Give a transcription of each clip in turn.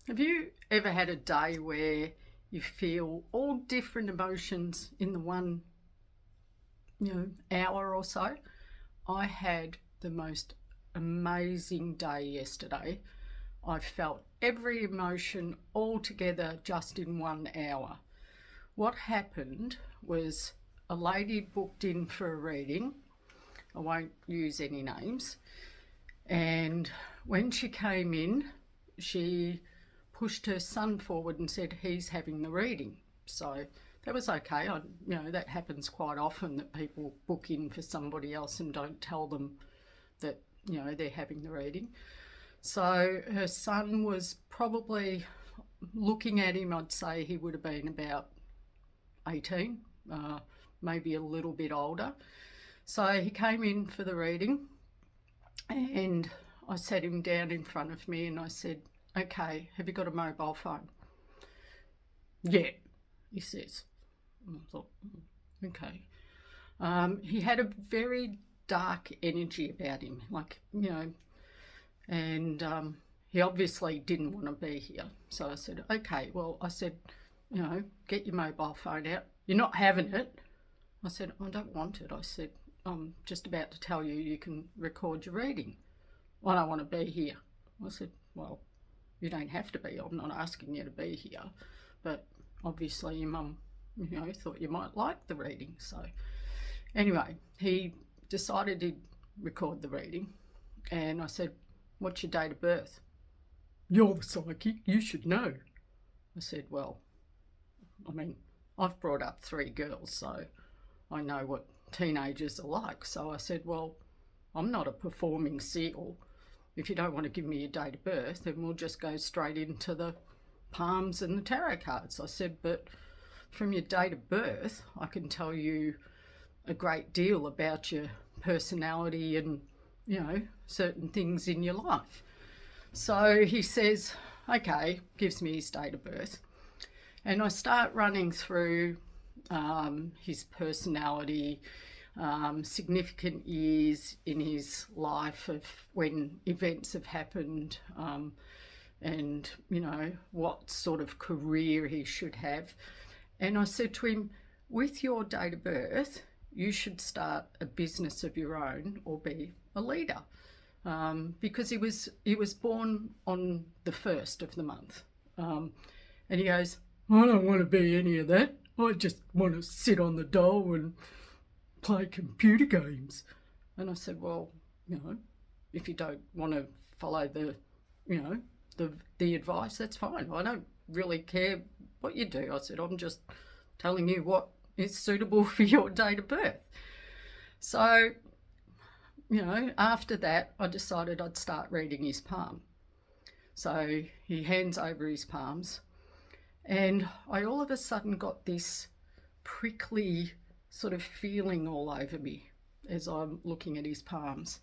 Have you ever had a day where you feel all different emotions in the one, hour or so? I had the most amazing day yesterday. I felt every emotion all together just in 1 hour. What happened was a lady booked in for a reading. I won't use any names. And when she came in, she pushed her son forward and said he's having the reading. So that was okay. That happens quite often, that people book in for somebody else and don't tell them that, they're having the reading. So her son was probably, looking at him, I'd say he would have been about 18, maybe a little bit older. So he came in for the reading and I sat him down in front of me and I said, "Okay, have you got a mobile phone?" "Yeah," he says. I thought, okay. He had a very dark energy about him, and he obviously didn't want to be here. So I said, "Okay," "Get your mobile phone out. You're not having it." I said, "I don't want it." I said, "I'm just about to tell you you can record your reading." "I don't want to be here." I said, "Well, you don't have to be. I'm not asking you to be here. But obviously your mum, thought you might like the reading." So anyway, he decided he'd record the reading. And I said, "What's your date of birth?" "You're the psychic. You should know." I said, "Well, I've brought up 3 girls, so I know what teenagers are like." So I said, "Well, I'm not a performing seal. If you don't want to give me your date of birth, then we'll just go straight into the palms and the tarot cards." I said, "But from your date of birth, I can tell you a great deal about your personality and, certain things in your life." So he says, okay, gives me his date of birth. And I start running through his personality, significant years in his life of when events have happened, and what sort of career he should have. And I said to him, "With your date of birth, you should start a business of your own or be a leader," because he was born on the 1st of the month. And he goes, "I don't want to be any of that. I just want to sit on the dole and play computer games." And I said, "Well, if you don't want to follow the advice, that's fine. I don't really care what you do." I said, "I'm just telling you what is suitable for your date of birth." So, after that, I decided I'd start reading his palm. So he hands over his palms, and I all of a sudden got this prickly sort of feeling all over me as I'm looking at his palms.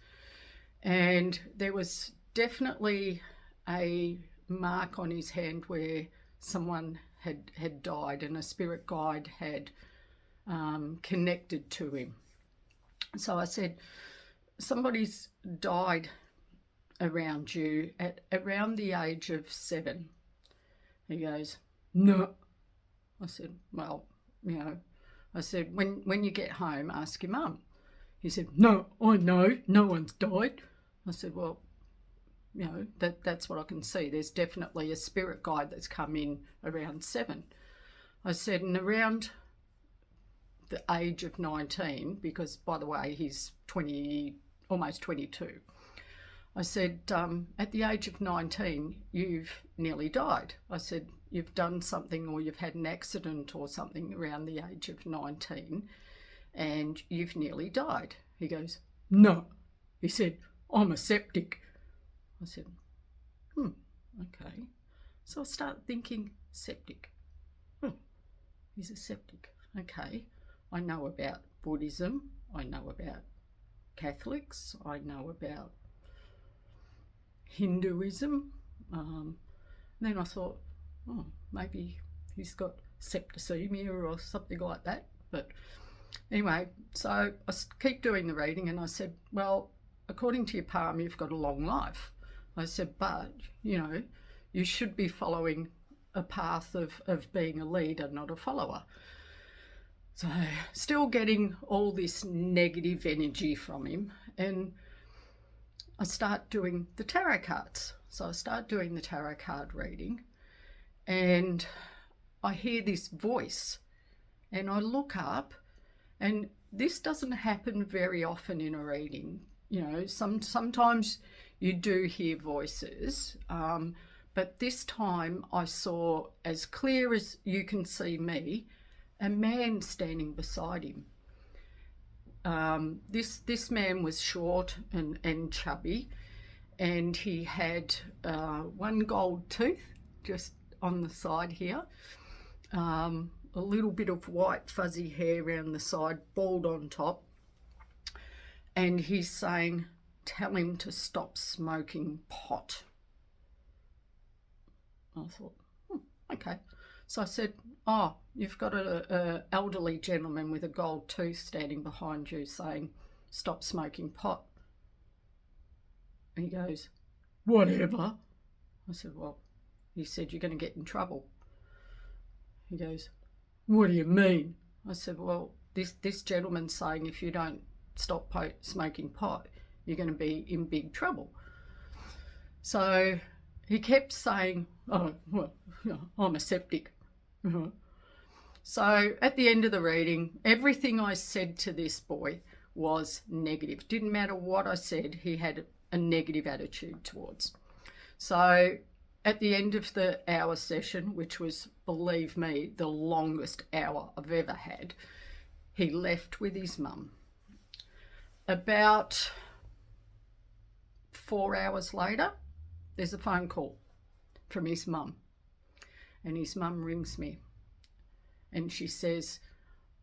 And there was definitely a mark on his hand where someone had died and a spirit guide had connected to him. So I said, "Somebody's died around you at around the age of 7. He goes, "No." I said, "Well, I said, when you get home, ask your mum." He said, "No, I know, no one's died." I said, "Well, that's what I can see. There's definitely a spirit guide that's come in around 7. I said, "And around the age of 19, because by the way, he's almost 22. I said, at the age of 19, you've nearly died." I said, "You've done something or you've had an accident or something around the age of 19 and you've nearly died." He goes, "No." He said, "I'm a septic." I said, okay. So I start thinking, septic. He's a septic. Okay. I know about Buddhism. I know about Catholics. I know about Hinduism. Then I thought, maybe he's got septicemia or something like that. But anyway, so I keep doing the reading and I said, "Well, according to your palm, you've got a long life." I said, "But, you should be following a path of being a leader, not a follower. So still getting all this negative energy from him, and I start doing the tarot cards. So I start doing the tarot card reading, and I hear this voice, and I look up, and this doesn't happen very often in a reading. You know, sometimes you do hear voices, but this time I saw, as clear as you can see me, a man standing beside him. This man was short and chubby, and he had one gold tooth just on the side here, a little bit of white fuzzy hair around the side, bald on top, and he's saying, tell him to stop smoking pot. I thought, okay. So I said, oh, you've got an elderly gentleman with a gold tooth standing behind you saying, stop smoking pot. And he goes, whatever. I said, well, you said you're going to get in trouble. He goes, what do you mean? I said, well, this gentleman's saying if you don't stop smoking pot, you're going to be in big trouble. So he kept saying, oh, well, I'm a septic. So at the end of the reading, everything I said to this boy was negative. Didn't matter what I said, he had a negative attitude towards. So at the end of the hour session, which was, believe me, the longest hour I've ever had, he left with his mum. About 4 hours later, there's a phone call from his mum. And his mum rings me and she says,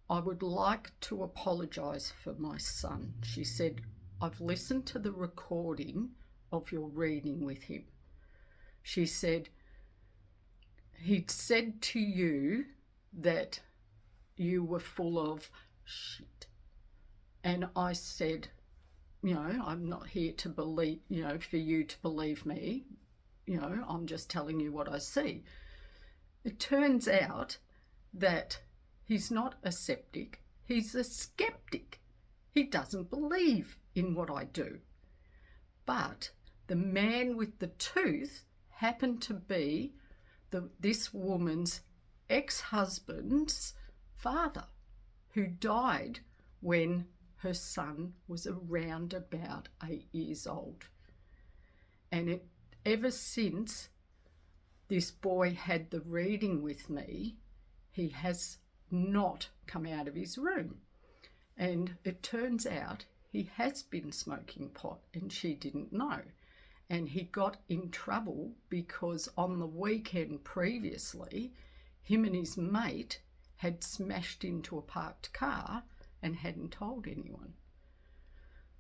I would like to apologise for my son. She said, I've listened to the recording of your reading with him. She said, he'd said to you that you were full of shit. And I said, you know, I'm not here to believe, you know, for you to believe me. You know, I'm just telling you what I see. It turns out that he's not a septic, he's a skeptic. He doesn't believe in what I do. But the man with the tooth happened to be this woman's ex-husband's father, who died when her son was around about 8 years old. And ever since this boy had the reading with me, he has not come out of his room. And it turns out he has been smoking pot and she didn't know. And he got in trouble because on the weekend previously, him and his mate had smashed into a parked car and hadn't told anyone.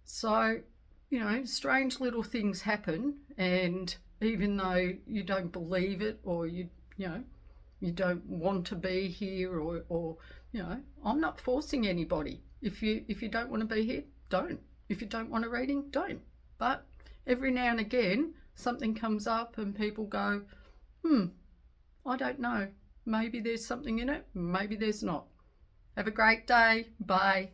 So, you know, strange little things happen, and even though you don't believe it, or you don't want to be here, or you know, I'm not forcing anybody. If you don't want to be here, don't. If you don't want a reading, don't. But every now and again, something comes up and people go, I don't know. Maybe there's something in it, maybe there's not. Have a great day. Bye.